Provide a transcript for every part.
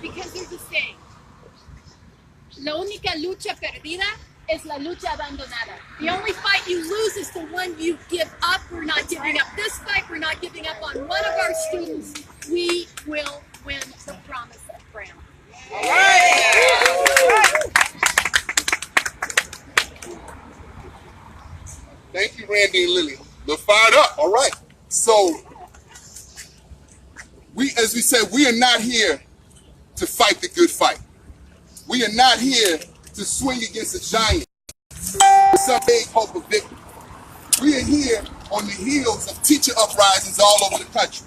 because there's a saying, la única lucha perdida es la lucha abandonada. The only fight you lose is the one you give up. We're not giving up this fight. We're not giving up on one of our students. We will win the promise of Brown. All right. Thank you, Randy and Lily. They're fired up. All right. So, as we said, we are not here to fight the good fight. We are not here to swing against a giant with some big hope of victory. We are here on the heels of teacher uprisings all over the country.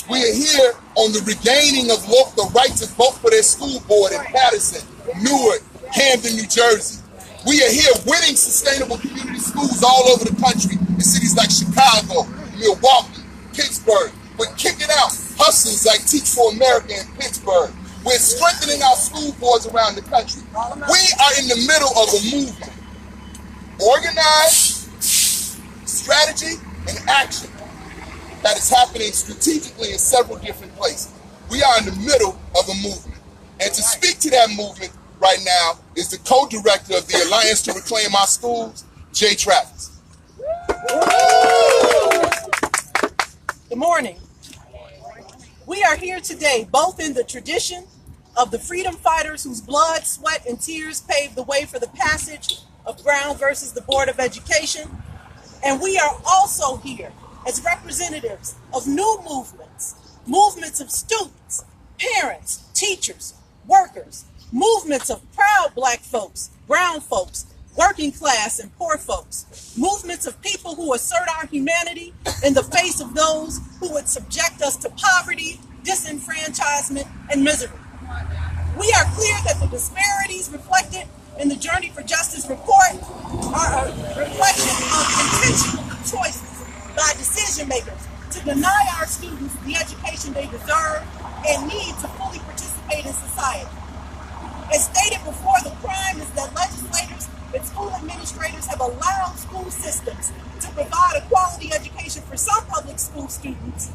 We are here on the regaining of the right to vote for their school board in Patterson, Newark, Camden, New Jersey. We are here winning sustainable community schools all over the country in cities like Chicago, Milwaukee, Pittsburgh. We're kicking out hustles like Teach for America in Pittsburgh. We're strengthening our school boards around the country. We are in the middle of a movement. Organized strategy and action that is happening strategically in several different places. We are in the middle of a movement. And to speak to that movement right now is the co-director of the Alliance to Reclaim Our Schools, Jay Travis. Good morning. We are here today, both in the tradition of the freedom fighters whose blood, sweat, and tears paved the way for the passage of Brown versus the Board of Education, and we are also here as representatives of new movements of students, parents, teachers, workers, movements of proud Black folks, brown folks, working class and poor folks, movements of people who assert our humanity in the face of those who would subject us to poverty, disenfranchisement, and misery. We are clear that the disparities reflected in the Journey for Justice report are a reflection of intentional choices by decision makers to deny our students the education they deserve and need to fully participate in society. As stated before, the crime is that legislators and school administrators have allowed school systems to provide a quality education for some public school students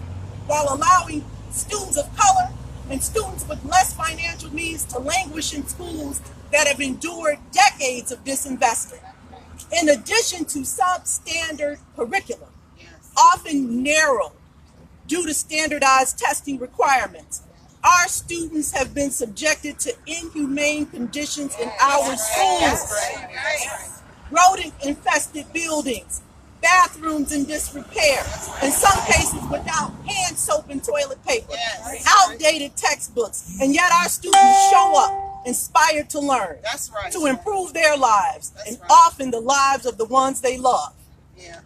while allowing students of color and students with less financial means to languish in schools that have endured decades of disinvestment. In addition to substandard curriculum, often narrow due to standardized testing requirements, our students have been subjected to inhumane conditions in our schools. Rodent-infested buildings, bathrooms in disrepair, in some cases without hand soap and toilet paper, outdated textbooks, and yet our students show up inspired to learn, to improve their lives, and often the lives of the ones they love.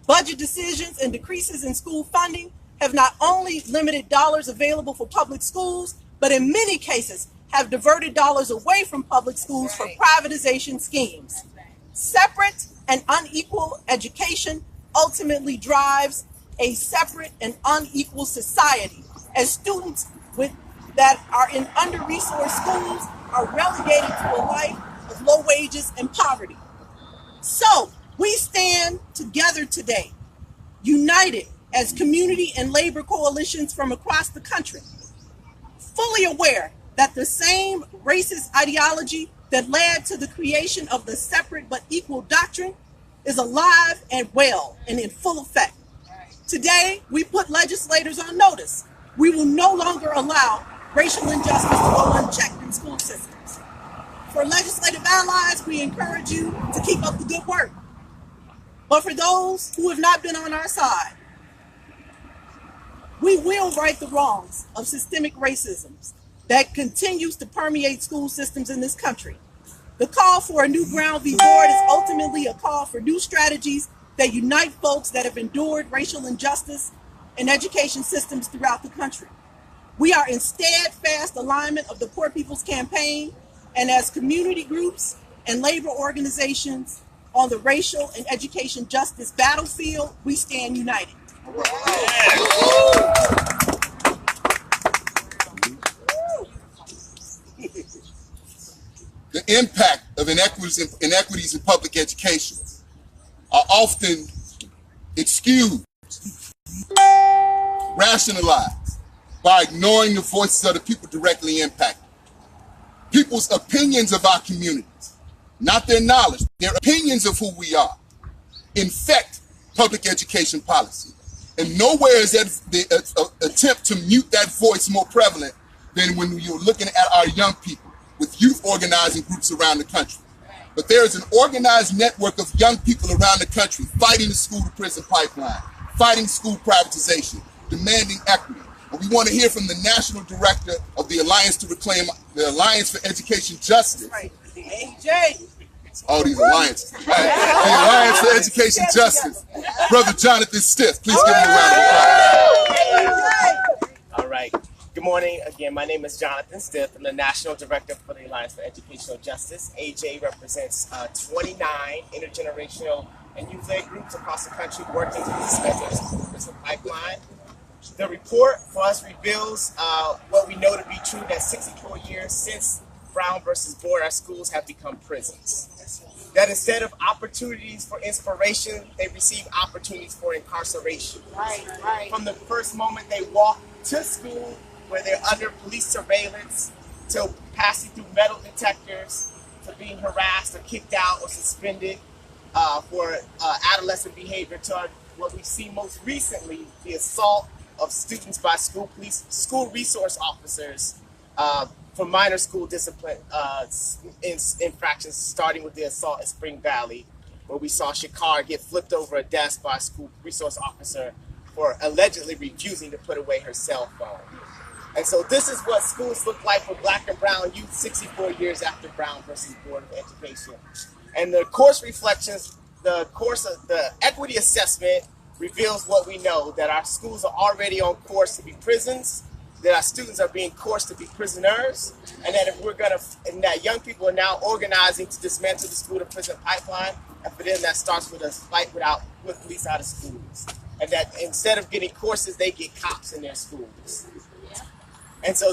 Budget decisions and decreases in school funding have not only limited dollars available for public schools, but in many cases have diverted dollars away from public schools for privatization schemes. Separate and unequal education ultimately drives a separate and unequal society, as students that are in under-resourced schools are relegated to a life of low wages and poverty. So we stand together today, united as community and labor coalitions from across the country, fully aware that the same racist ideology that led to the creation of the separate but equal doctrine is alive and well and in full effect. Today, we put legislators on notice. We will no longer allow racial injustice to go unchecked in school systems. For legislative allies, we encourage you to keep up the good work. But for those who have not been on our side, we will right the wrongs of systemic racism that continues to permeate school systems in this country. The call for a new Brown v. Board is ultimately a call for new strategies that unite folks that have endured racial injustice in education systems throughout the country. We are in steadfast alignment of the Poor People's Campaign, and as community groups and labor organizations on the racial and education justice battlefield, we stand united. The impact of inequities in public education are often excused, rationalized by ignoring the voices of the people directly impacted. people's opinions of our communities, not their knowledge, their opinions of who we are, infect public education policy. And nowhere is that the attempt to mute that voice more prevalent than when you're looking at our young people with youth organizing groups around the country. But there is an organized network of young people around the country fighting the school-to-prison pipeline, fighting school privatization, demanding equity. And we want to hear from the national director of the Alliance for Education Justice. Right. AJ. All these alliances. Right. The Alliance for Education Justice. Brother Jonathan Stiff. Please give him a round of applause. All right. Good morning. Again, my name is Jonathan Stiff. I'm the National Director for the Alliance for Educational Justice. AJ represents 29 intergenerational and youth-led groups across the country working to dismantle the pipeline. The report for us reveals what we know to be true, that 64 years since Brown versus Board, our schools have become prisons. That instead of opportunities for inspiration, they receive opportunities for incarceration. Right. From the first moment they walk to school, where they're under police surveillance, to passing through metal detectors, to being harassed or kicked out or suspended for adolescent behavior, to what we've seen most recently, the assault of students by school resource officers for minor school discipline infractions, starting with the assault at Spring Valley, where we saw Shakar get flipped over a desk by a school resource officer for allegedly refusing to put away her cell phone. And so this is what schools look like for Black and brown youth 64 years after Brown versus Board of Education. And the course reflections, the equity assessment reveals what we know, that our schools are already on course to be prisons, that our students are being coerced to be prisoners, and that and that young people are now organizing to dismantle the school to prison pipeline, and for them that starts with a fight with police out of schools. And that instead of getting courses, they get cops in their schools. And so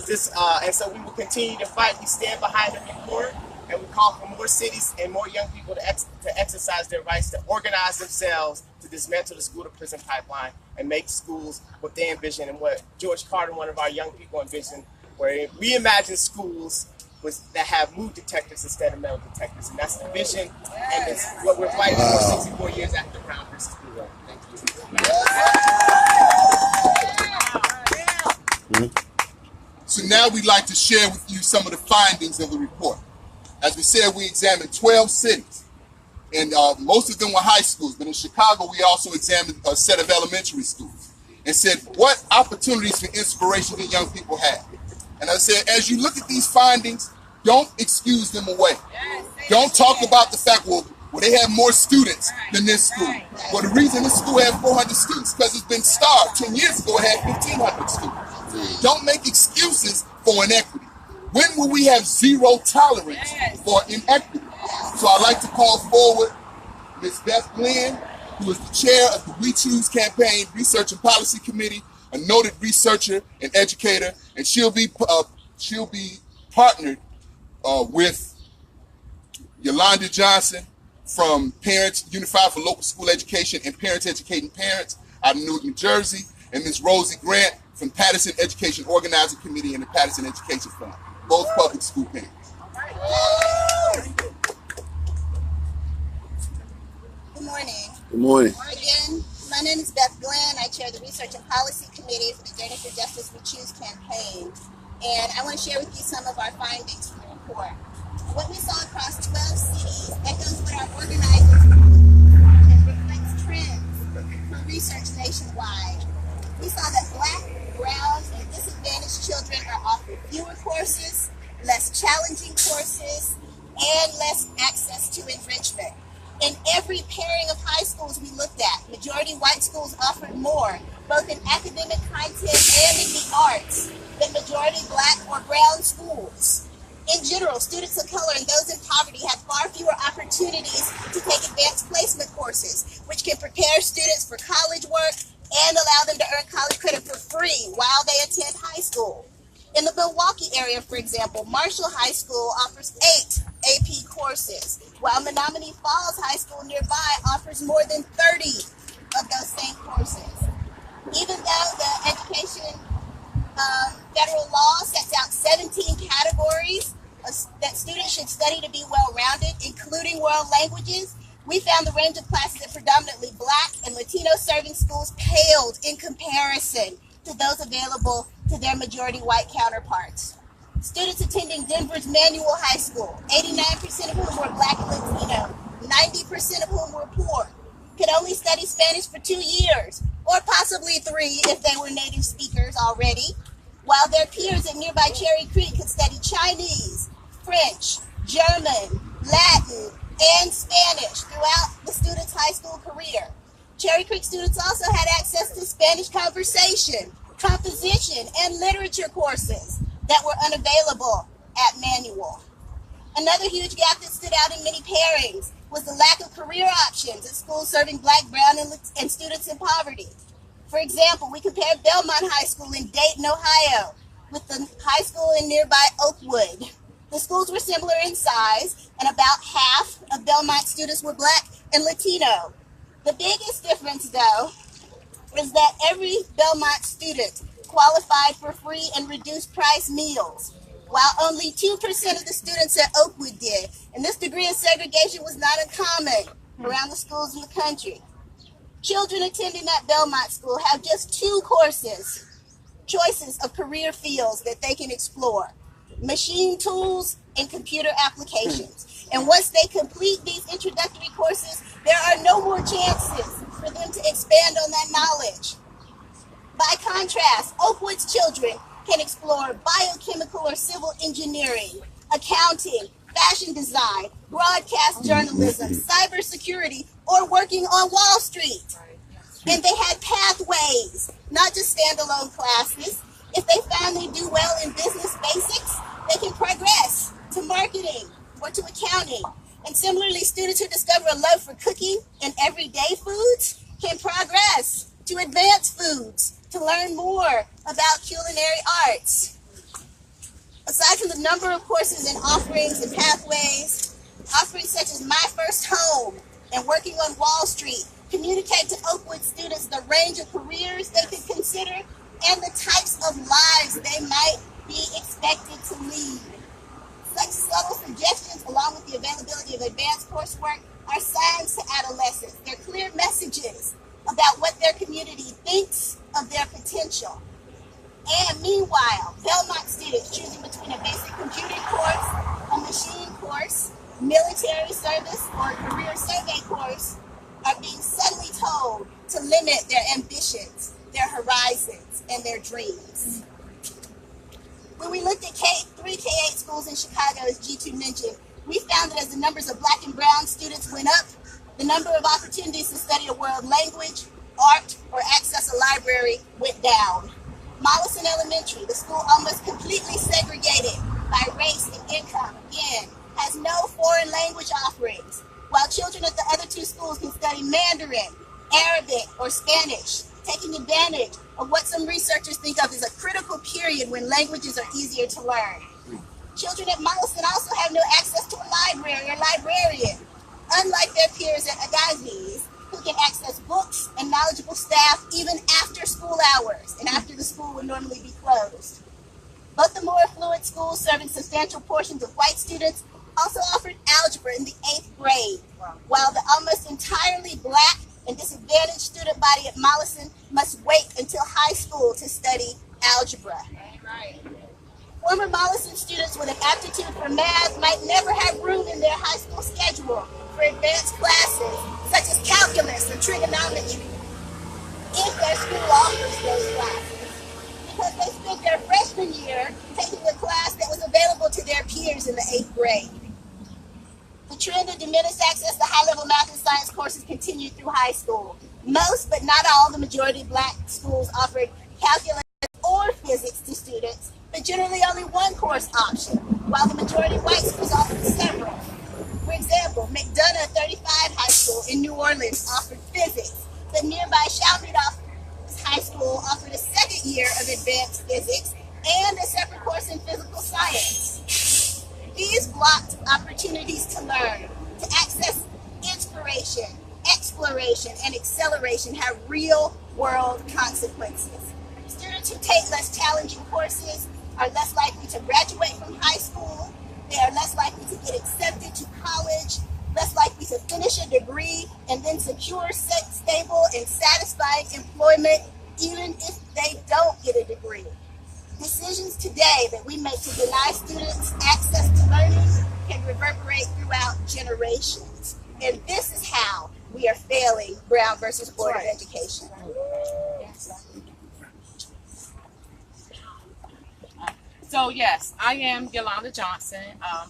we will continue to fight. We stand behind the report, and we call for more cities and more young people to exercise their rights, to organize themselves, to dismantle the school-to-prison pipeline and make schools what they envision and what George Carter, one of our young people, envisioned, where we imagine schools that have mood detectors instead of metal detectors. And that's the vision, and it's what we're fighting for 64 years after Brown versus Board. Thank you. So now we'd like to share with you some of the findings of the report. As we said, we examined 12 cities, and most of them were high schools, but in Chicago we also examined a set of elementary schools and said what opportunities for inspiration do young people have. And I said, as you look at these findings, don't excuse them away. Don't talk about the fact, well, they have more students than this school. Well, the reason this school has 400 students is because it's been starved. 10 years ago, it had 1,500 students. Don't make excuses for inequity. When will we have zero tolerance for inequity? So I'd like to call forward Ms. Beth Glenn, who is the chair of the We Choose Campaign Research and Policy Committee, a noted researcher and educator, and she'll be partnered with Yolanda Johnson from Parents Unified for Local School Education and Parents Educating Parents out of Newark, New Jersey, and Ms. Rosie Grant from Patterson Education Organizing Committee and the Patterson Education Fund, both public school parents. Good morning. Good morning. Again, my name is Beth Glenn. I chair the Research and Policy Committee for the Journey for Justice We Choose campaign. And I want to share with you some of our findings from the report. What we saw across 12 cities echoes what our organizers and reflects trends from research nationwide. We saw that Black, brown, and disadvantaged children are offered fewer courses, less challenging courses, and less access to enrichment. In every pairing of high schools we looked at, majority white schools offered more, both in academic content and in the arts, than majority Black or brown schools. In general, students of color and those in poverty have far fewer opportunities to take advanced placement courses, which can prepare students for college work and allow them to earn college credit for free while they attend high school. In the Milwaukee area, for example, Marshall High School offers 8 AP courses, while Menominee Falls High School nearby offers more than 30 of those same courses. Even though the education federal law sets out 17 categories study to be well-rounded, including world languages, we found the range of classes at predominantly Black and Latino-serving schools paled in comparison to those available to their majority white counterparts. Students attending Denver's Manual High School, 89% of whom were Black and Latino, 90% of whom were poor, could only study Spanish for 2 years, or possibly 3 if they were native speakers already, while their peers at nearby Cherry Creek could study Chinese, French, German, Latin, and Spanish throughout the student's high school career. Cherry Creek students also had access to Spanish conversation, composition, and literature courses that were unavailable at Manual. Another huge gap that stood out in many pairings was the lack of career options at schools serving Black, brown, and students in poverty. For example, we compared Belmont High School in Dayton, Ohio, with the high school in nearby Oakwood. The schools were similar in size, and about half of Belmont students were Black and Latino. The biggest difference, though, is that every Belmont student qualified for free and reduced price meals, while only 2% of the students at Oakwood did. And this degree of segregation was not uncommon around the schools in the country. Children attending at Belmont School have just 2 choices of career fields that they can explore: machine tools and computer applications. And once they complete these introductory courses, there are no more chances for them to expand on that knowledge. By contrast, Oakwood's children can explore biochemical or civil engineering, accounting, fashion design, broadcast journalism, cybersecurity, or working on Wall Street. And they had pathways, not just standalone classes. If they find they do well in business basics, they can progress to marketing or to accounting. And similarly, students who discover a love for cooking and everyday foods can progress to advanced foods to learn more about culinary arts. Aside from the number of courses and offerings and pathways, offerings such as My First Home and Working on Wall Street communicate to Oakwood students the range of careers they could consider and the types of lives they might be expected to lead. Such subtle suggestions, along with the availability of advanced coursework, are signs to adolescents. They're clear messages about what their community thinks of their potential. And meanwhile, Belmont students choosing between a basic computing course, a machine course, military service, or a career survey course are being subtly told to limit their ambitions, their horizons, and their dreams. When we looked at K-3, K-8 schools in Chicago, as Jitu mentioned, we found that as the numbers of Black and brown students went up, the number of opportunities to study a world language, art, or access a library went down. Mollison Elementary, the school almost completely segregated by race and income, again, has no foreign language offerings, while children at the other 2 schools can study Mandarin, Arabic, or Spanish, taking advantage of what some researchers think of as a critical period when languages are easier to learn. Children at Mollison also have no access to a library or librarian, unlike their peers at Agassiz, who can access books and knowledgeable staff even after school hours and after the school would normally be closed. Both the more affluent schools serving substantial portions of white students also offered algebra in the 8th grade, while the almost entirely Black and disadvantaged student body at Mollison must wait until high school to study algebra. Former Mollison students with an aptitude for math might never have room in their high school schedule for advanced classes such as calculus or trigonometry, if their school offers those classes, because they spent their freshman year taking a class that was available to their peers in the 8th grade. The trend of diminished access to high-level math and science courses continued through high school. Most, but not all, the majority Black schools offered calculus or physics to students, but generally only one course option, while the majority white schools offered several. For example, McDonough 35 High School in New Orleans offered physics, but nearby Chalmette High School offered a 2nd year of advanced physics and a separate course in physical science. These blocked opportunities to learn, to access inspiration, exploration, and acceleration have real-world consequences. Students who take less challenging courses are less likely to graduate from high school. They are less likely to get accepted to college, less likely to finish a degree, and then secure stable and satisfying employment, even if they don't get a degree. Decisions today that we make to deny students access to learning can reverberate throughout generations. And this is how we are failing Brown versus Board of Education. So yes, I am Yolanda Johnson,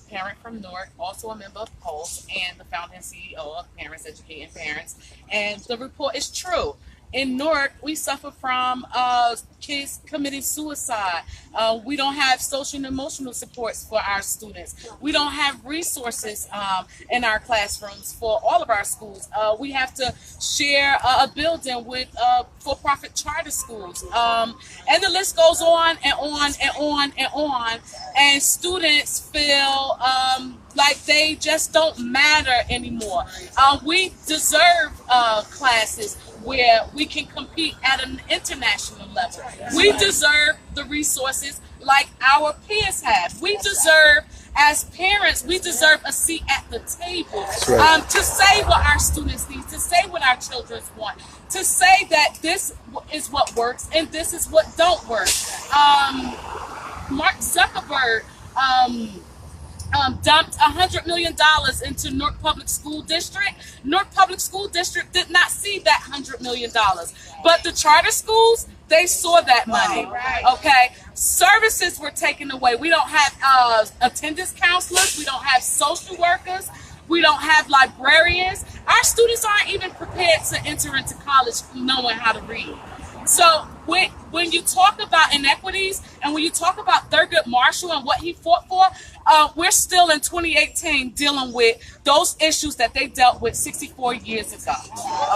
parent from Newark, also a member of Pulse and the founder and CEO of Parents Educating Parents. And the report is true. In Newark, we suffer from kids committing suicide. We don't have social and emotional supports for our students. We don't have resources in our classrooms for all of our schools. We have to share a building with for-profit charter schools. And the list goes on and on and on and on. And students feel like they just don't matter anymore. We deserve classes where we can compete at an international level. We deserve the resources like our peers have. We deserve, as parents, we deserve a seat at the table to say what our students need, to say what our children want, to say that this is what works and this is what don't work. Mark Zuckerberg dumped $100 million into Newark Public School District. Newark Public School District did not see that $100 million. But the charter schools, they saw that money. Okay? Services were taken away. We don't have attendance counselors. We don't have social workers. We don't have librarians. Our students aren't even prepared to enter into college knowing how to read. So when you talk about inequities and when you talk about Thurgood Marshall and what he fought for, we're still in 2018 dealing with those issues that they dealt with 64 years ago.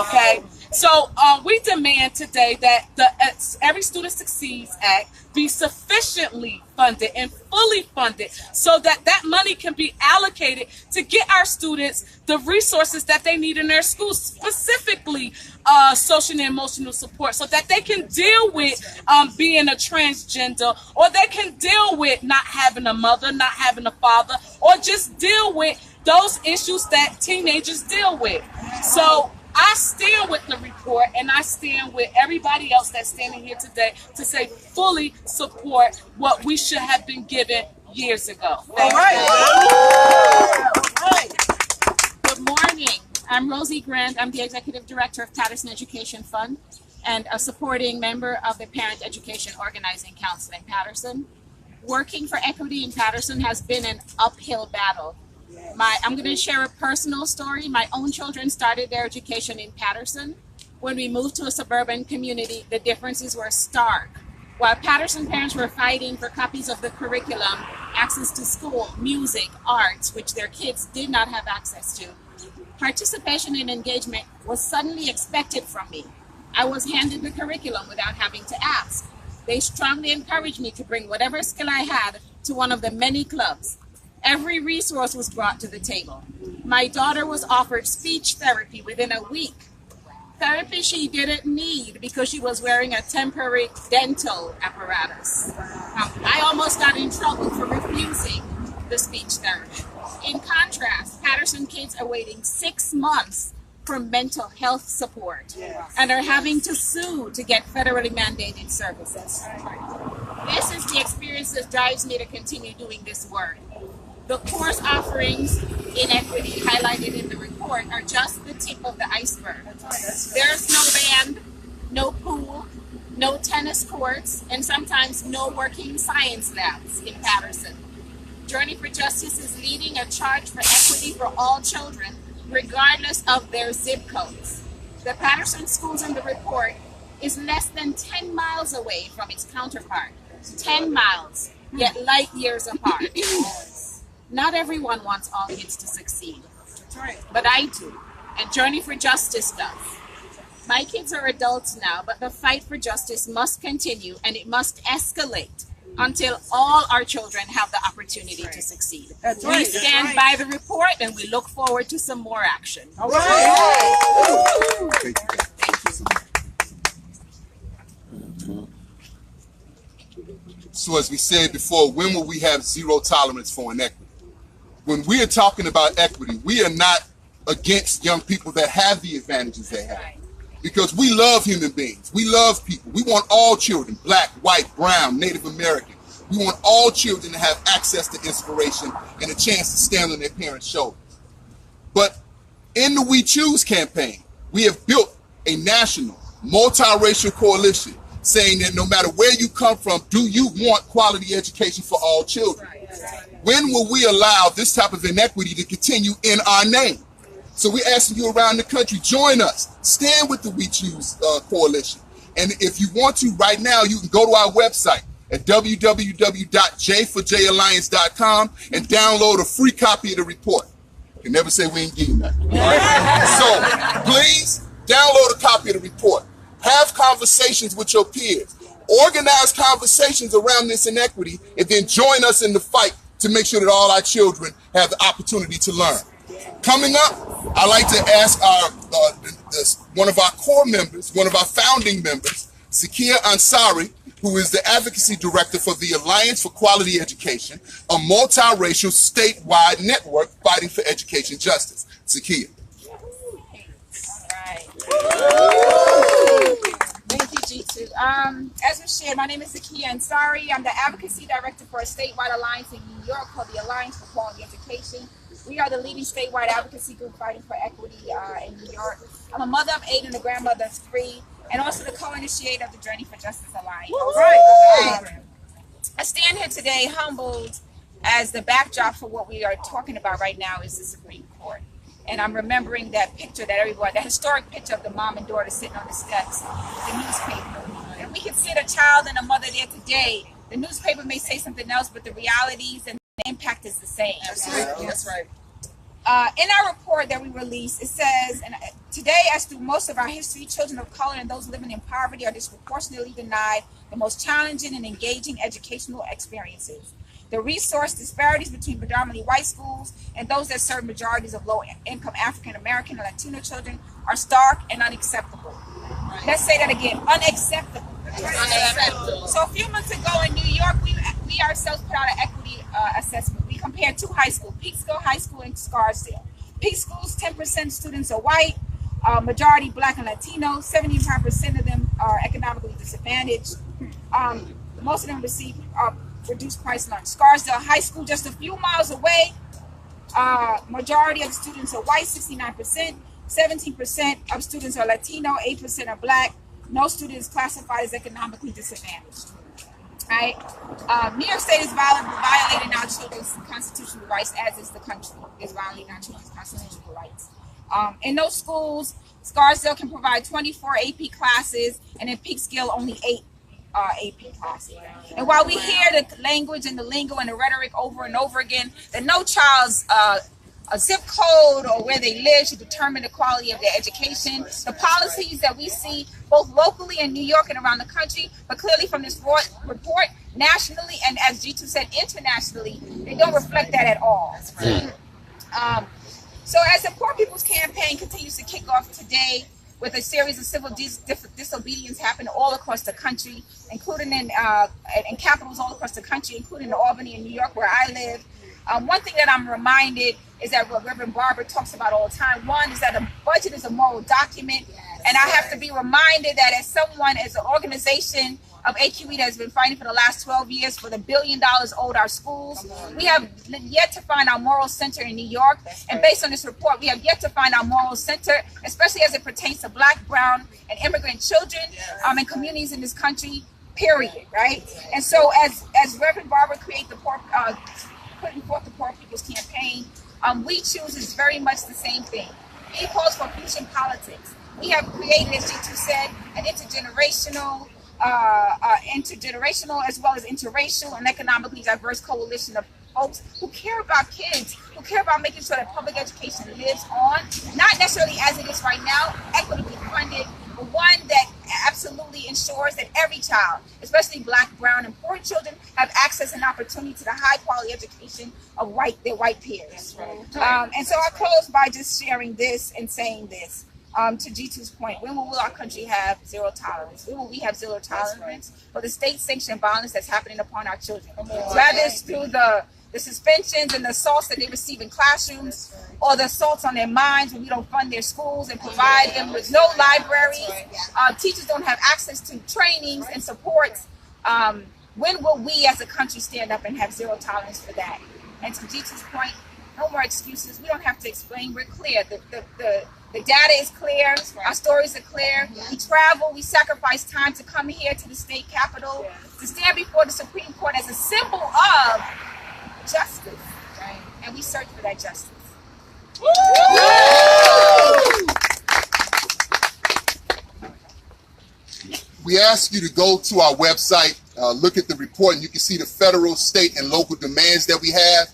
Okay, so we demand today that the Every Student Succeeds Act be sufficiently funded and fully funded so that that money can be allocated to get our students the resources that they need in their schools, specifically social and emotional support, so that they can deal with being a transgender, or they can deal with not having a mother, not having a father, or just deal with those issues that teenagers deal with. So I stand with the report, and I stand with everybody else that's standing here today to say fully support what we should have been given years ago. All right. Good morning. I'm Rosie Grant. I'm the Executive Director of Patterson Education Fund and a supporting member of the Parent Education Organizing Council in Patterson. Working for equity in Patterson has been an uphill battle. I'm going to share a personal story. My own children started their education in Patterson. When we moved to a suburban community, the differences were stark. While Patterson parents were fighting for copies of the curriculum, access to school, music, arts, which their kids did not have access to, participation and engagement was suddenly expected from me. I was handed the curriculum without having to ask. They strongly encouraged me to bring whatever skill I had to one of the many clubs. Every resource was brought to the table. My daughter was offered speech therapy within a week. Therapy she didn't need because she was wearing a temporary dental apparatus. I almost got in trouble for refusing the speech therapy. In contrast, Patterson kids are waiting 6 months for mental health support and are having to sue to get federally mandated services. This is the experience that drives me to continue doing this work. The course offerings in equity highlighted in the report are just the tip of the iceberg. There's no band, no pool, no tennis courts, and sometimes no working science labs in Patterson. Journey for Justice is leading a charge for equity for all children, regardless of their zip codes. The Patterson schools in the report is less than 10 miles away from its counterpart. 10 miles, yet light years apart. Not everyone wants all kids to succeed, but I do, and Journey for Justice does. My kids are adults now, but the fight for justice must continue, and it must escalate until all our children have the opportunity to succeed. We stand by the report, and we look forward to some more action. All right. So as we said before, when will we have zero tolerance for inequity? when we are talking about equity, we are not against young people that have the advantages they have. Because we love human beings. We love people. We want all children, black, white, brown, Native American. We want all children to have access to inspiration and a chance to stand on their parents' shoulders. But in the We Choose campaign, we have built a national, multiracial coalition saying that no matter where you come from, do you want quality education for all children? When will we allow this type of inequity to continue in our name? So we're asking you around the country, join us, stand with the We Choose coalition. And if you want to right now, you can go to our website at www.j4jalliance.com and download a free copy of the report. You can never say we ain't getting that. So please download a copy of the report. Have conversations with your peers. Organize conversations around this inequity, and then join us in the fight to make sure that all our children have the opportunity to learn. Coming up, I'd like to ask our one of our core members, one of our founding members, Zakia Ansari, who is the advocacy director for the Alliance for Quality Education, a multiracial statewide network fighting for education justice. Zakia. Thank you, Jitu. As was shared, my name is Zakia Ansari. I'm the advocacy director for a statewide alliance in New York called the Alliance for Quality Education. We are the leading statewide advocacy group fighting for equity in New York. I'm a mother of 8 and a grandmother of 3, and also the co-initiator of the Journey for Justice Alliance. I stand here today humbled as the backdrop for what we are talking about right now is the Supreme Court. And I'm remembering that picture that everyone, that historic picture of the mom and daughter sitting on the steps with the newspaper. And we can see the child and the mother there today. The newspaper may say something else, but the realities and the impact is the same. Absolutely. That's right. In our report that we released, it says, and today, as through most of our history, children of color and those living in poverty are disproportionately denied the most challenging and engaging educational experiences. The resource disparities between predominantly white schools and those that serve majorities of low-income African American and Latino children are stark and unacceptable. Let's say that again, unacceptable. Unacceptable. So a few months ago in New York, we ourselves put out an equity assessment. We compared 2 high schools, Peekskill High School and Scarsdale. Peek School's 10% students are white, majority black and Latino, 75% of them are economically disadvantaged. Most of them receive reduced price lunch. Scarsdale High School, just a few miles away, majority of students are white, 69%, 17% of students are Latino, 8% are black, no student is classified as economically disadvantaged. Right? New York State is violating our children's constitutional rights, as is the country is violating our children's constitutional rights. In those schools, Scarsdale can provide 24 AP classes, and in Peekskill only 8 AP classes. And while we hear the language and the lingo and the rhetoric over and over again, that no child's a zip code or where they live should determine the quality of their education. The policies that we see both locally in New York and around the country, but clearly from this report nationally and, as Jitu said, internationally, they don't reflect that at all. So as the Poor People's Campaign continues to kick off today with a series of civil disobedience happening all across the country, including in capitals all across the country, including Albany and New York, where I live. One thing that I'm reminded is that what Reverend Barber talks about all the time. One is that a budget is a moral document, and I have to be reminded that as someone, as an organization of AQE that has been fighting for the last 12 years for the $1 billion owed our schools, we have yet to find our moral center in New York. And based on this report, we have yet to find our moral center, especially as it pertains to Black, brown, and immigrant children and communities in this country, period, right? And so as Reverend Barber created the putting forth the Poor People's Campaign, We Choose is very much the same thing. He calls for fusion politics. We have created, as Jitu said, an intergenerational as well as interracial and economically diverse coalition of folks who care about kids, who care about making sure that public education lives on, not necessarily as it is right now, equitably funded, but one that absolutely ensures that every child, especially Black, brown, and poor children, have access and opportunity to the high quality education of their white peers. And so I close by just sharing this and saying this. To Jitu's point, when will our country have zero tolerance? When will we have zero tolerance for the state-sanctioned violence that's happening upon our children? Whether it's through the the suspensions and the assaults that they receive in classrooms, or the assaults on their minds when we don't fund their schools and provide them with no libraries. Teachers don't have access to trainings and supports. When will we as a country stand up and have zero tolerance for that? And to Jitu's point, no more excuses. We don't have to explain. We're clear. The data is clear. Our stories are clear. We travel. We sacrifice time to come here to the state capitol to stand before the Supreme Court as a symbol of justice. And we search for that justice. We ask you to go to our website, look at the report, and you can see the federal, state, and local demands that we have.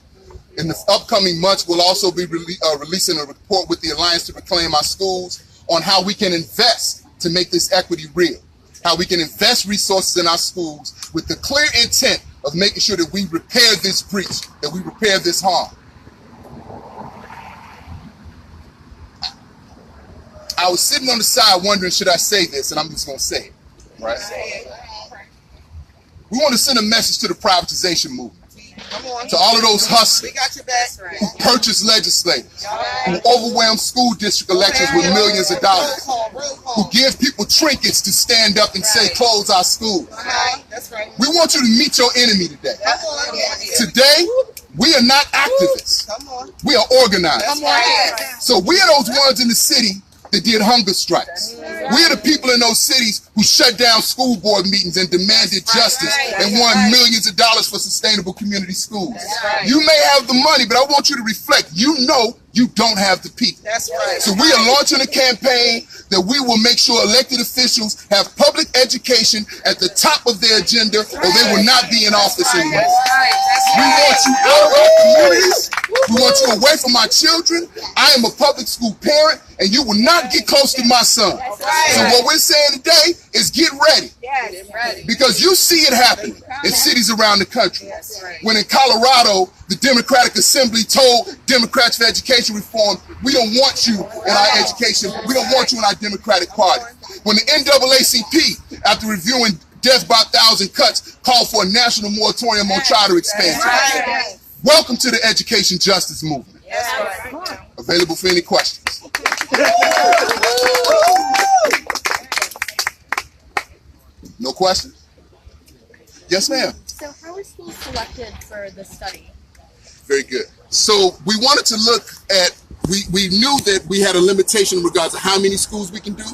In the upcoming months, we'll also be releasing a report with the Alliance to Reclaim Our Schools on how we can invest to make this equity real, how we can invest resources in our schools with the clear intent of making sure that we repair this breach, that we repair this harm. I was sitting on the side wondering, should I say this? And I'm just going to say it, right? We want to send a message to the privatization movement. To all of those hustlers who purchase legislators, who overwhelm school district elections with millions of dollars, who give people trinkets to stand up and say, close our schools. We want you to meet your enemy today. Today, we are not activists. We are organized. So we are those ones in the city that did hunger strikes. We are the people in those cities who shut down school board meetings and demanded justice and won millions of dollars for sustainable community schools. You may have the money, but I want you to reflect. You know you don't have the people. So we are launching a campaign that we will make sure elected officials have public education at the top of their agenda, or they will not be in office anymore. We want you out of our communities. We want you away from our children. I am a public school parent, and you will not get close to my son. So what we're saying today is get ready. Because you see it happening in cities around the country. When in Colorado, the Democratic Assembly told Democrats for education reform, we don't want you in our education, we don't want you in our Democratic Party. When the NAACP, after reviewing death by 1,000 cuts, called for a national moratorium on charter expansion. Welcome to the education justice movement. Available for any questions. No questions? Yes, ma'am. So how are schools selected for the study? Very good. So we wanted to look at, we knew that we had a limitation in regards to how many schools we can do.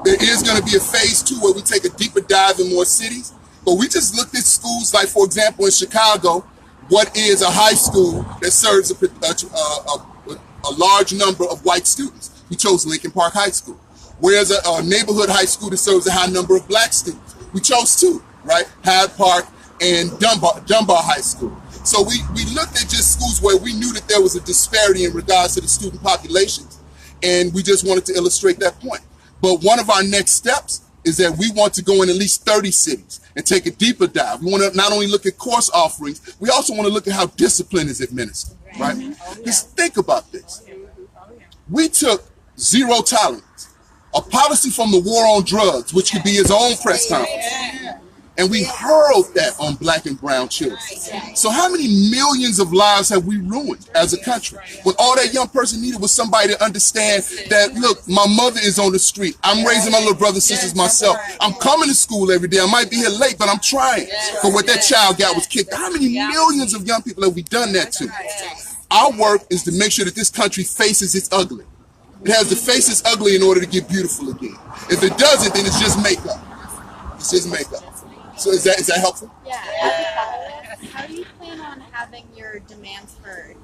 There is going to be a phase 2 where we take a deeper dive in more cities. But we just looked at schools like, for example, in Chicago, what is a high school that serves a large number of white students? We chose Lincoln Park High School. Whereas a neighborhood high school that serves a high number of black students? We chose 2, right? Hyde Park and Dunbar High School. So we looked at just schools where we knew that there was a disparity in regards to the student populations, and we just wanted to illustrate that point. But one of our next steps is that we want to go in at least 30 cities and take a deeper dive. We want to not only look at course offerings, we also want to look at how discipline is administered, right? Just think about this. We took zero tolerance, a policy from the war on drugs, which could be his own press conference. And we hurled that on black and brown children. So how many millions of lives have we ruined as a country? When all that young person needed was somebody to understand that, look, my mother is on the street. I'm raising my little brothers and sisters myself. I'm coming to school every day. I might be here late, but I'm trying. But what that child got was kicked. How many millions of young people have we done that to? Our work is to make sure that this country faces its ugly. It has to face its ugly in order to get beautiful again. If it doesn't, then it's just makeup. It's just makeup. So is that helpful? Yeah. How do you plan on having your demands heard?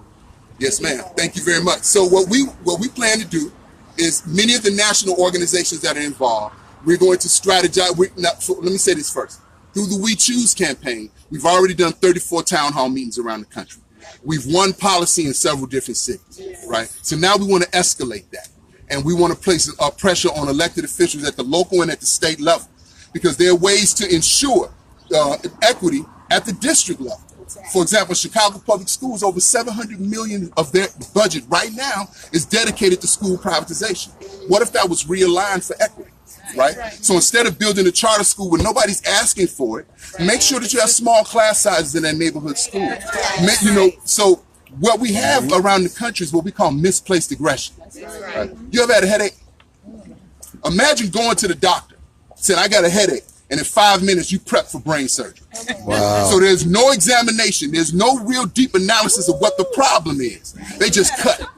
Yes, ma'am. Thank you very much. So what we plan to do is many of the national organizations that are involved, we're going to strategize. Let me say this first. Through the We Choose campaign, we've already done 34 town hall meetings around the country. We've won policy in several different cities, right? So now we want to escalate that. And we want to place pressure on elected officials at the local and at the state level, because there are ways to ensure equity at the district level. For example, Chicago Public Schools, over $700 million of their budget right now is dedicated to school privatization. What if that was realigned for equity? right? So instead of building a charter school where nobody's asking for it, make sure that you have small class sizes in that neighborhood school. So what we have around the country is what we call misplaced aggression. Right? You ever had a headache? Imagine going to the doctor, saying, I got a headache, and in 5 minutes you prep for brain surgery. Wow. So there's no examination, there's no real deep analysis of what the problem is. They just cut it.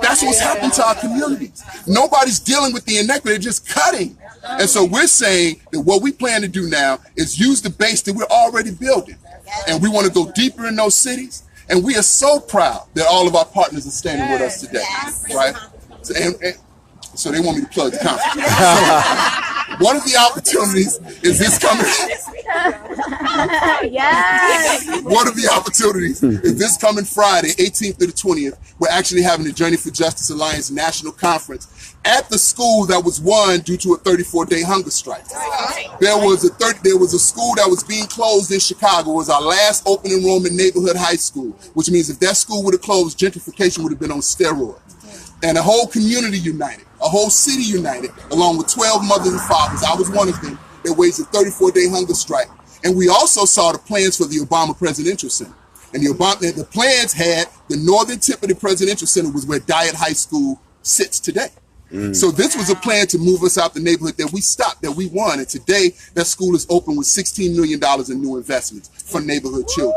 That's what's happened to our communities. Nobody's dealing with the inequity, they're just cutting. And so we're saying that what we plan to do now is use the base that we're already building. And we want to go deeper in those cities. And we are so proud that all of our partners are standing with us today, right? So they want me to plug the conference. So one of the opportunities is this coming. Yes. One of the opportunities is this coming Friday, 18th to the 20th. We're actually having the Journey for Justice Alliance National Conference at the school that was won due to a 34-day hunger strike. There was a school that was being closed in Chicago. It was our last open enrollment neighborhood high school, which means if that school would have closed, gentrification would have been on steroids. And a whole community united, a whole city united, along with 12 mothers and fathers. I was one of them that waged a 34-day hunger strike. And we also saw the plans for the Obama Presidential Center. And the plans had the northern tip of the Presidential Center was where Dyett High School sits today. So this was a plan to move us out the neighborhood that we stopped, that we won. And today, that school is open with $16 million in new investments for neighborhood children.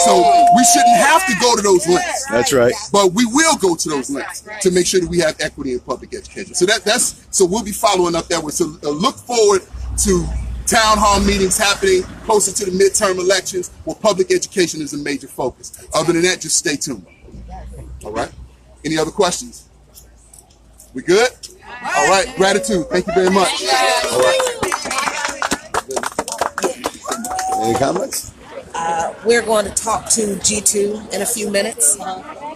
So we shouldn't have to go to those lengths. That's right. But we will go to those lengths to make sure that we have equity in public education. So we'll be following up that way. So look forward to town hall meetings happening closer to the midterm elections where public education is a major focus. Other than that, just stay tuned. All right? Any other questions? We good? All right. Gratitude. Thank you very much. All right. Any comments? We're going to talk to Jitu in a few minutes.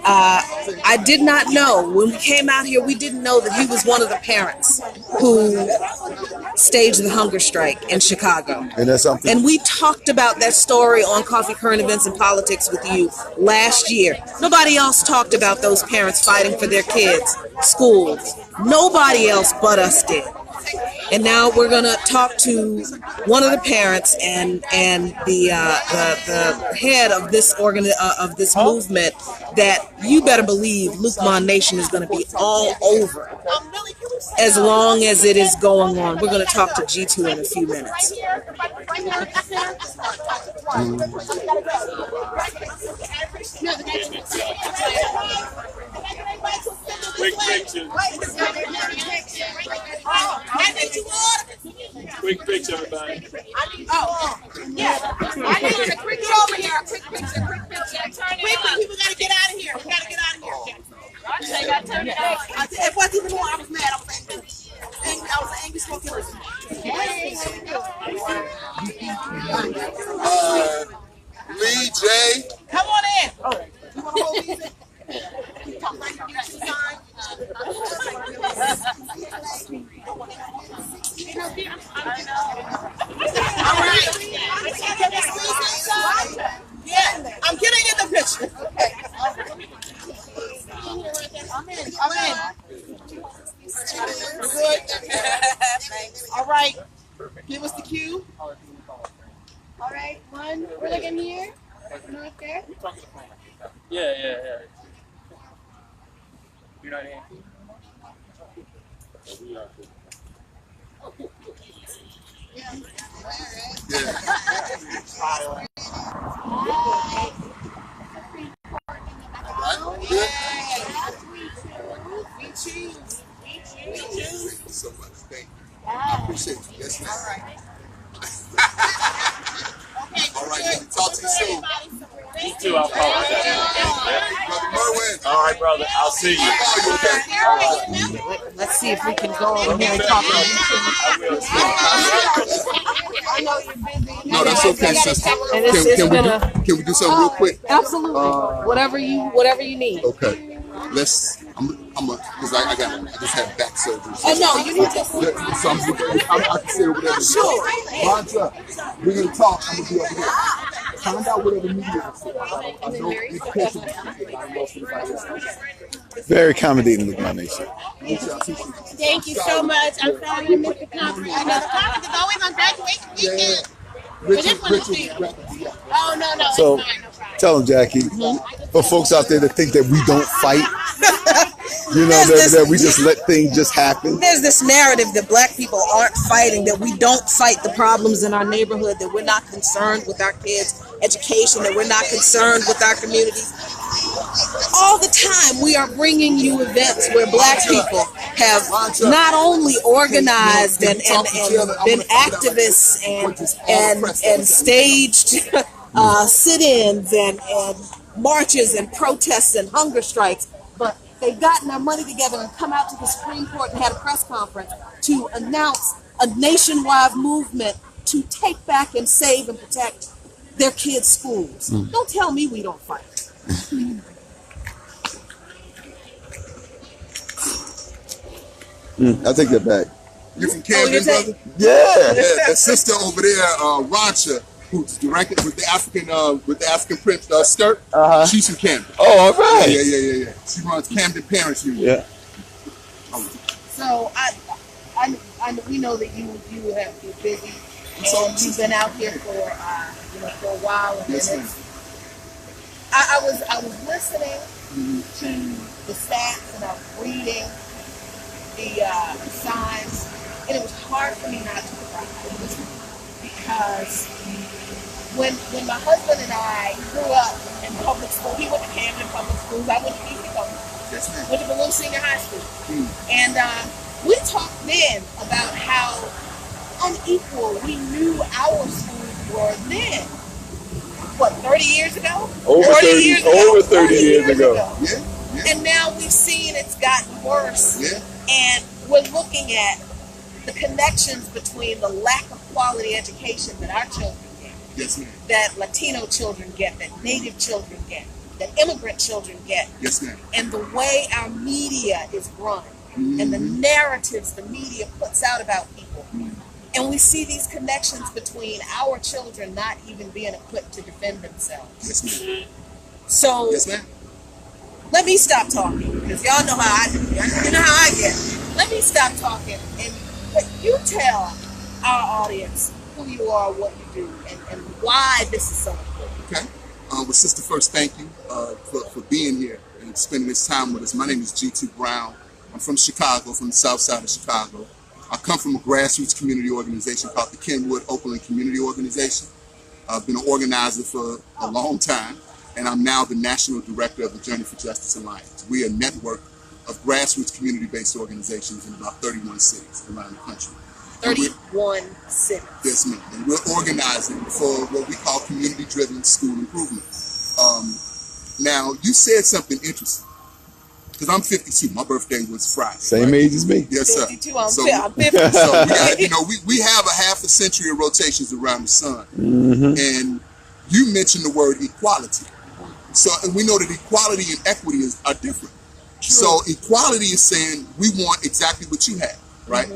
I did not know, when we came out here, we didn't know that he was one of the parents who staged the hunger strike in Chicago. And that's something. And we talked about that story on Coffee, Current Events, and Politics with you last year. Nobody else talked about those parents fighting for their kids' schools. Nobody else but us did. And now we're going to talk to one of the parents and the head of this movement that you better believe Luqman Nation is going to be all over as long as it is going on. We're going to talk to Jitu in a few minutes. Quick picture. Quick picture, everybody. Oh, yeah. I need a quick over here. Quick picture. Quickly, people gotta get out of here. We gotta get out of here. It wasn't even more. I was mad. I was angry. I was an angry smoking person. Lee, Jay. Come on in. Oh, you want to hold these? Yeah, I'm getting in the picture. I'm in. We're good. All right. Give us the cue. All right, one. We're looking here. One up there. Yeah. You're not in. We choose. So much. Thank you. I appreciate you. Yes, ma'am. All right. All right, let me talk to you soon. You too, I'll call you. Brother Merwin. All right, brother. I'll see you. Let's see if we can go over here and talk about I know you're busy. No, that's okay, sister. And can we do something real quick? Absolutely. Whatever you need. Okay. Because I just had back surgery. Oh no, you need to. So I can say whatever. Sure. Mantra, we're going to talk. I'm going to be over here. Find out whatever media is. I know it's patient. I don't know if anybody else. Very accommodating, Luqman Nation. Thank you so much. I'm sorry you missed the conference. You know, the conference is always on graduation weekend. But this one is free. Oh, no, So, it's fine. No problem. tell them, Jackie, for folks out there that think that we don't fight, you know, that we just let things just happen. There's this narrative that black people aren't fighting, that we don't fight the problems in our neighborhood, that we're not concerned with our kids' education, that we're not concerned with our communities. All the time we are bringing you events where black people have not only organized and been activists and staged sit-ins and marches and protests and hunger strikes, but they've gotten their money together and come out to the Supreme Court and had a press conference to announce a nationwide movement to take back and save and protect their kids' schools. Don't tell me we don't fight. I take that back. You from Camden, brother? Yeah. That sister over there, Rancha, who's directed with the African print skirt. She's from Camden. Oh, all right. Yeah. She runs Camden Parents Union. Yeah. So we know that you're busy and you've been out here for for a while. And Yes, ma'am. I was listening to the stats and I was reading the signs, and it was hard for me not to cry because when my husband and I grew up in public school, he went to Camden Public Schools, I went to DC Public Schools, Yes, ma'am. went to Balloon Senior High School, and we talked then about how unequal we knew our schools were then. What, 30 years ago? Over 30 years ago. Yeah. And now we've seen it's gotten worse. Yeah. And we're looking at the connections between the lack of quality education that our children get, Yes, ma'am. that Latino children get, that Native children get, that immigrant children get, Yes, ma'am. and the way our media is run, and the narratives the media puts out about people. And we see these connections between our children not even being equipped to defend themselves. Yes, ma'am. So Yes, ma'am. let me stop talking, because y'all know how I do. You know how I get. Let me stop talking and let you tell our audience who you are, what you do, and why this is so important. Okay. Well, sister, first, thank you for being here and spending this time with us. My name is Jitu Brown. I'm from Chicago, from the south side of Chicago. I come from a grassroots community organization called the Kenwood Oakland Community Organization. I've been an organizer for a long time, and I'm now the national director of the Journey for Justice Alliance. We are a network of grassroots community-based organizations in about 31 cities around the country. 31 cities. Yes, ma'am. And we're organizing for what we call community-driven school improvement. Now, you said something interesting. Because I'm 52. My birthday was Friday. Same age as me. Yes, sir. 52, I'm 50. So we got, we have a half a century of rotations around the sun. And you mentioned the word equality. So, and we know that equality and equity are different. True. So equality is saying we want exactly what you have, right?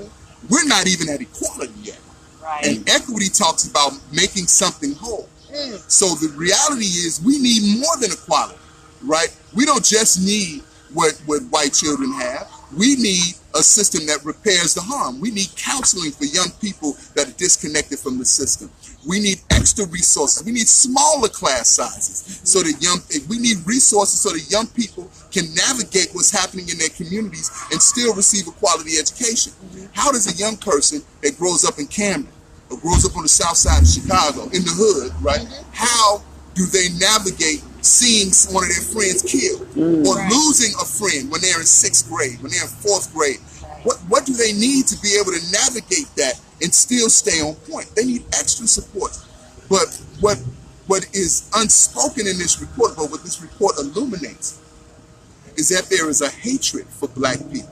We're not even at equality yet. Right. And equity talks about making something whole. So the reality is we need more than equality, right? We don't just need what white children have. We need a system that repairs the harm. We need counseling for young people that are disconnected from the system. We need extra resources. We need smaller class sizes so that we need resources so that young people can navigate what's happening in their communities and still receive a quality education. How does a young person that grows up in Camden or grows up on the south side of Chicago, in the hood, right? How do they navigate seeing one of their friends killed or losing a friend when they're in 6th grade, when they're in 4th grade? What do they need to be able to navigate that and still stay on point? They need extra support. But what is unspoken in this report, but what this report illuminates, is that there is a hatred for black people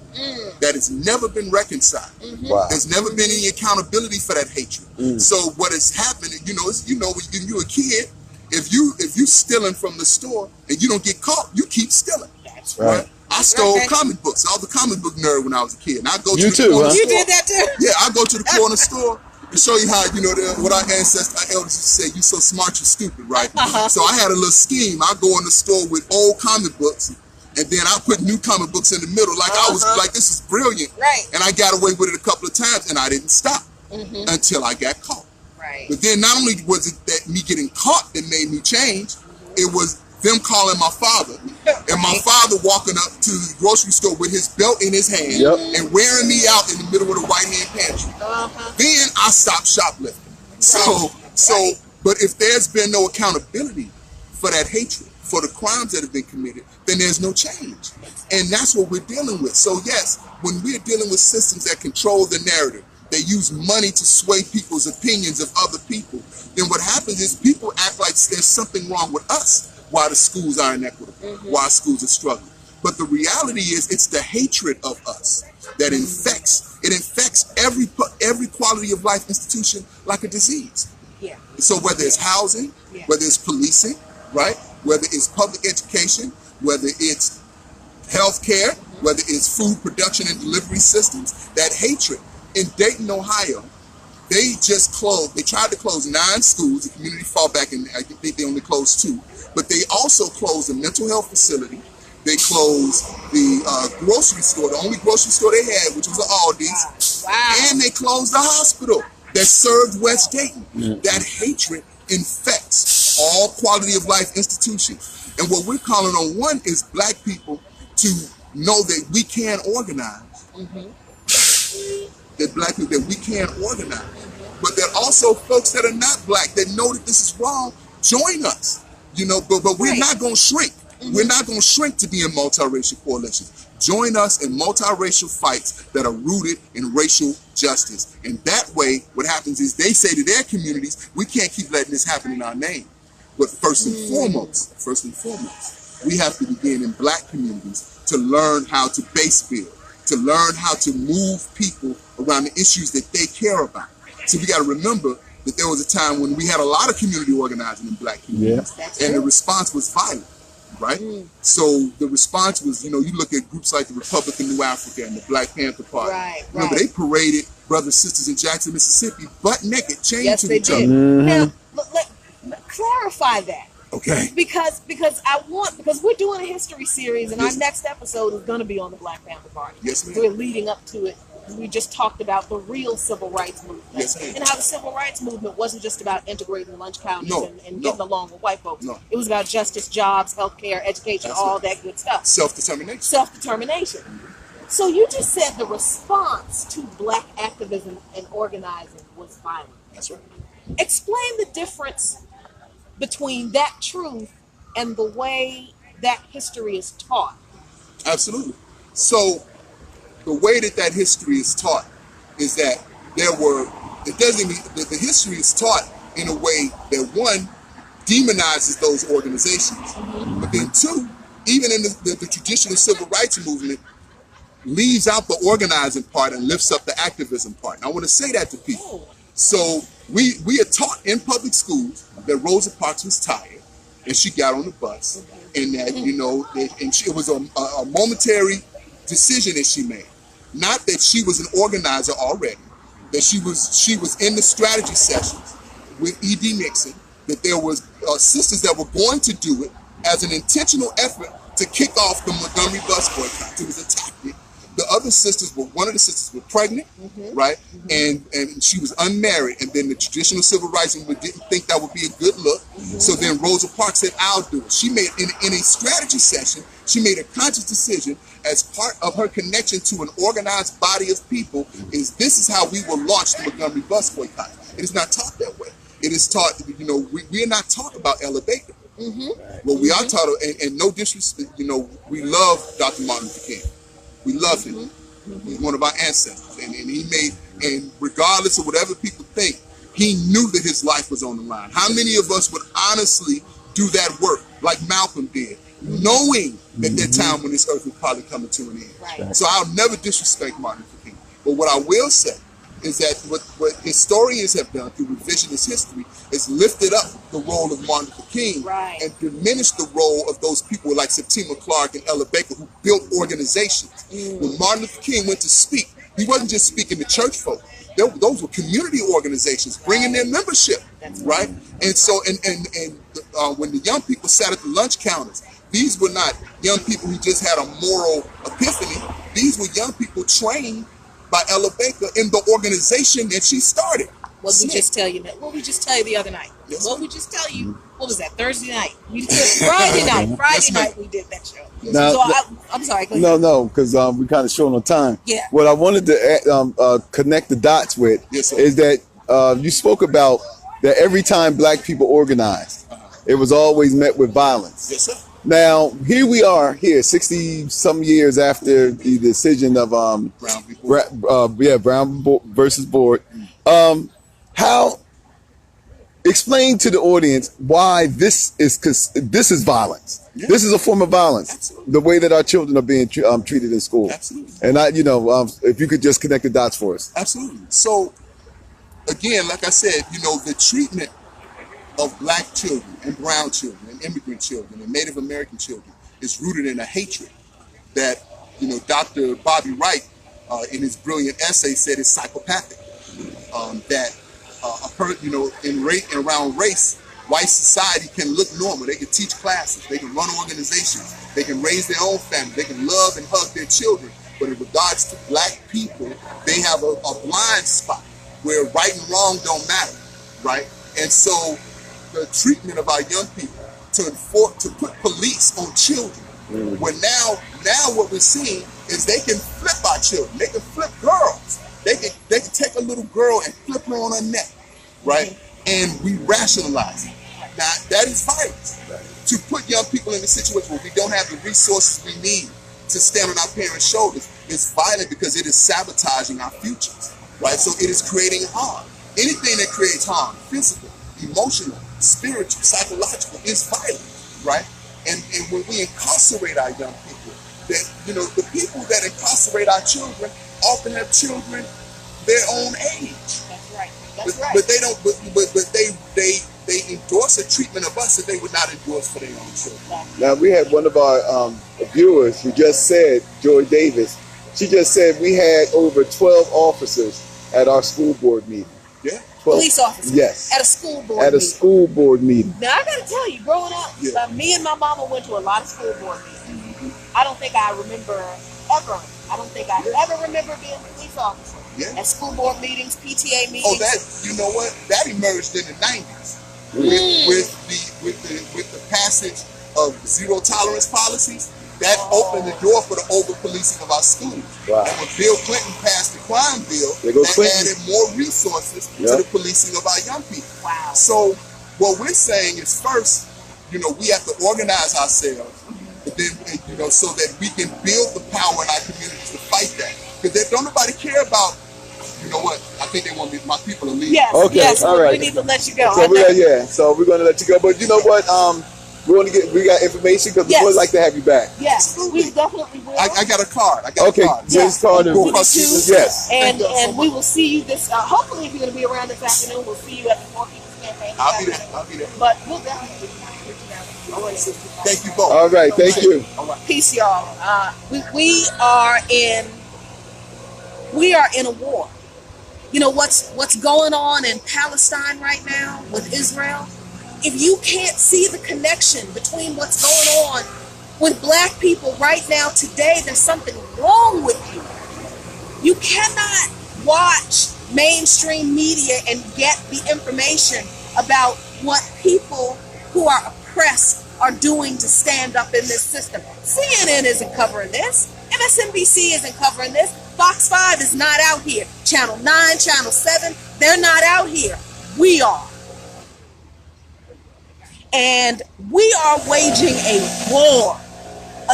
that has never been reconciled. Wow. There's never been any accountability for that hatred. So what has happened, when you're a kid, if you stealing from the store and you don't get caught, you keep stealing. That's right. I stole comic books. I was a comic book nerd when I was a kid. And I go to the corner store. You did that too? Yeah, I go to the corner store to show you how, what our ancestors, our elders used to say, you so smart, you're stupid, right? So I had a little scheme. I go in the store with old comic books And then I put new comic books in the middle. Like I was like, this is brilliant. Right. And I got away with it a couple of times, and I didn't stop until I got caught. Right. But then not only was it that me getting caught that made me change, it was them calling my father, and my father walking up to the grocery store with his belt in his hand and wearing me out in the middle of the right-hand pantry. Then I stopped shoplifting. But if there's been no accountability for that hatred, for the crimes that have been committed, then there's no change. And that's what we're dealing with. So yes, when we're dealing with systems that control the narrative, they use money to sway people's opinions of other people, then what happens is people act like there's something wrong with us why the schools are inequitable, why schools are struggling. But the reality is it's the hatred of us that infects every quality of life institution like a disease. Yeah. So whether it's housing, whether it's policing, right? Whether it's public education, whether it's healthcare, whether it's food production and delivery systems, that hatred. In Dayton, Ohio, they tried to close 9 schools, the community fallback, and I think they only closed 2. But they also closed a mental health facility. They closed the grocery store, the only grocery store they had, which was an Aldi's. Wow. And they closed the hospital that served West Dayton. That hatred infects all quality of life institutions. And what we're calling on one is black people to know that we can organize. That black people, that we can organize. But that also folks that are not black, that know that this is wrong, join us. You know, but we're not going to shrink. We're not going to shrink to be in multiracial coalitions. Join us in multiracial fights that are rooted in racial justice. And that way, what happens is they say to their communities, we can't keep letting this happen in our name. But first and foremost, we have to begin in black communities to learn how to base build, to learn how to move people around the issues that they care about. So we got to remember that there was a time when we had a lot of community organizing in black communities, and the response was violent, right? So the response was, you know, you look at groups like the Republican New Africa and the Black Panther Party. Remember, they paraded brothers and sisters in Jackson, Mississippi, butt naked, chained to each other. Now, clarify that. Okay. Because we're doing a history series, and our next episode is going to be on the Black Panther Party. Yes, ma'am. We're leading up to it. We just talked about the real civil rights movement, and how the civil rights movement wasn't just about integrating lunch counters and getting along with white folks. It was about justice, jobs, healthcare, education, all that good stuff. Self-determination. Self-determination. So you just said the response to black activism and organizing was violent. That's right. Explain the difference between that truth and the way that history is taught. Absolutely. So the way that history is taught is that the history is taught in a way that, one, demonizes those organizations, but then two, even in the traditional civil rights movement, leaves out the organizing part and lifts up the activism part. And I want to say that to people. So we are taught in public schools that Rosa Parks was tired and she got on the bus, and that, you know, it was a momentary decision that she made. Not that she was an organizer already, that she was in the strategy sessions with E.D. Nixon, that there was sisters that were going to do it as an intentional effort to kick off the Montgomery bus boycott. It was a tactic. The other sisters one of the sisters was pregnant, right? And she was unmarried. And then the traditional civil rights movement didn't think that would be a good look. So then Rosa Parks said, I'll do it. She made, in a strategy session, she made a conscious decision as part of her connection to an organized body of people, this is how we will launch the Montgomery bus boycott. It is not taught that way. It is taught, you know, we are not taught about Ella Baker. Well, we are taught, and no disrespect, you know, we love Dr. Martin Luther King. We love him. He's one of our ancestors. And he made, and regardless of whatever people think, he knew that his life was on the line. How many of us would honestly do that work like Malcolm did, knowing that that time when this earth was probably coming to an end? So I'll never disrespect Martin Luther King. But what I will say is that what historians have done through revisionist history is lifted up the role of Martin Luther King and diminished the role of those people like Septima Clark and Ella Baker who built organizations. When Martin Luther King went to speak, he wasn't just speaking to church folk. Those were community organizations bringing their membership, right? And so, when the young people sat at the lunch counters, These were not young people who just had a moral epiphany. These were young people trained by Ella Baker in the organization that she started. What did we just tell you? What we just tell you the other night? Yes, What we just tell you? What was that? Thursday night. We did Friday night. Friday night we did that show. Now, So I'm sorry. Go ahead. no, because we kind of short on time. Yeah. What I wanted to connect the dots with Yes, sir. is that you spoke about that every time Black people organized, it was always met with violence. Yes, sir. Now, here we are, 60-some years after the decision of Brown v. Board. Brown versus Board. How explain to the audience why this is violence. Yeah. This is a form of violence. Absolutely. The way that our children are being treated in school. Absolutely. And if you could just connect the dots for us. Absolutely. So, again, like I said, the treatment of Black children and brown children and immigrant children and Native American children is rooted in a hatred that, Dr. Bobby Wright, in his brilliant essay, said is psychopathic. Around race, white society can look normal. They can teach classes, they can run organizations, they can raise their own family, they can love and hug their children. But in regards to Black people, they have a blind spot where right and wrong don't matter, right? And so the treatment of our young people to put police on children, where now what we're seeing is they can flip our children, they can flip girls. They can take a little girl and flip her on her neck, right? And we rationalize it. Now, that is violence. To put young people in a situation where we don't have the resources we need to stand on our parents' shoulders is violent because it is sabotaging our futures, right? So it is creating harm. Anything that creates harm, physical, emotional, spiritual, psychological, is violent, right? And when we incarcerate our young people, that the people that incarcerate our children often have children their own age. That's right. That's right. But they don't. But they endorse a treatment of us that they would not endorse for their own children. Now, we had one of our viewers who just said, Joy Davis, she just said we had over 12 officers at our school board meeting. Yeah. 12. Police officers. Yes. At a school board At a meeting. school board meeting. Now, I got to tell you, growing up, me and my mama went to a lot of school board meetings. I don't think I remember ever. I don't think I ever remember being a police officer. Yeah. At school board meetings, PTA meetings. Oh, that emerged in the 90s with the passage of zero tolerance policies. That opened the door for the over-policing of our schools. Wow. And when Bill Clinton passed the crime bill, that added more resources to the policing of our young people. Wow. So what we're saying is, first, we have to organize ourselves, and then, so that we can build the power in our communities to fight that. Because don't nobody care about, I think they want my people to leave. Yes, okay, yes, all right. We need to let you go. So we're going to let you go. But you know what? We got information because we would like to have you back. Yes, we definitely will. I got a card. This card. Yes. And we will see you this. Hopefully, if you're going to be around this afternoon, we'll see you at the Poor People's Campaign. I'll be there. But we'll definitely be reaching out. Thank you both. All right. Thank you. All right. Peace, y'all. We are in a war. What's going on in Palestine right now with Israel? If you can't see the connection between what's going on with Black people right now today, there's something wrong with you. You cannot watch mainstream media and get the information about what people who are oppressed are doing to stand up in this system. CNN isn't covering this. MSNBC isn't covering this. Fox 5 is not out here. Channel 9, Channel 7, they're not out here. We are. And we are waging a war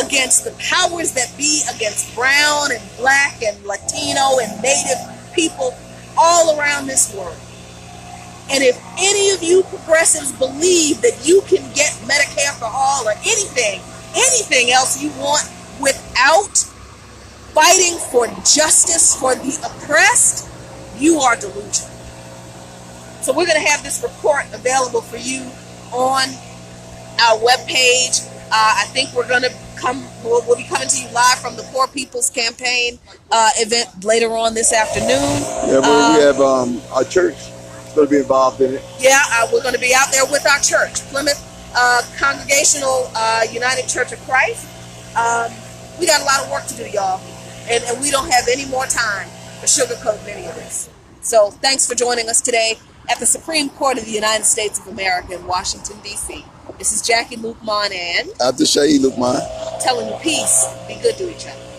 against the powers that be, against brown and Black and Latino and Native people all around this world. And if any of you progressives believe that you can get Medicare for all or anything else you want without fighting for justice for the oppressed, you are delusional. So we're going to have this report available for you on our webpage. I think we'll be coming to you live from the Poor People's Campaign event later on this afternoon. Yeah, we have our church is going to be involved in it. Yeah, we're going to be out there with our church, Plymouth Congregational United Church of Christ. We got a lot of work to do, y'all. And we don't have any more time to sugarcoat any of this. So thanks for joining us today at the Supreme Court of the United States of America in Washington, D.C. This is Jackie Luqman and After Shahi Luqman. telling you peace, be good to each other.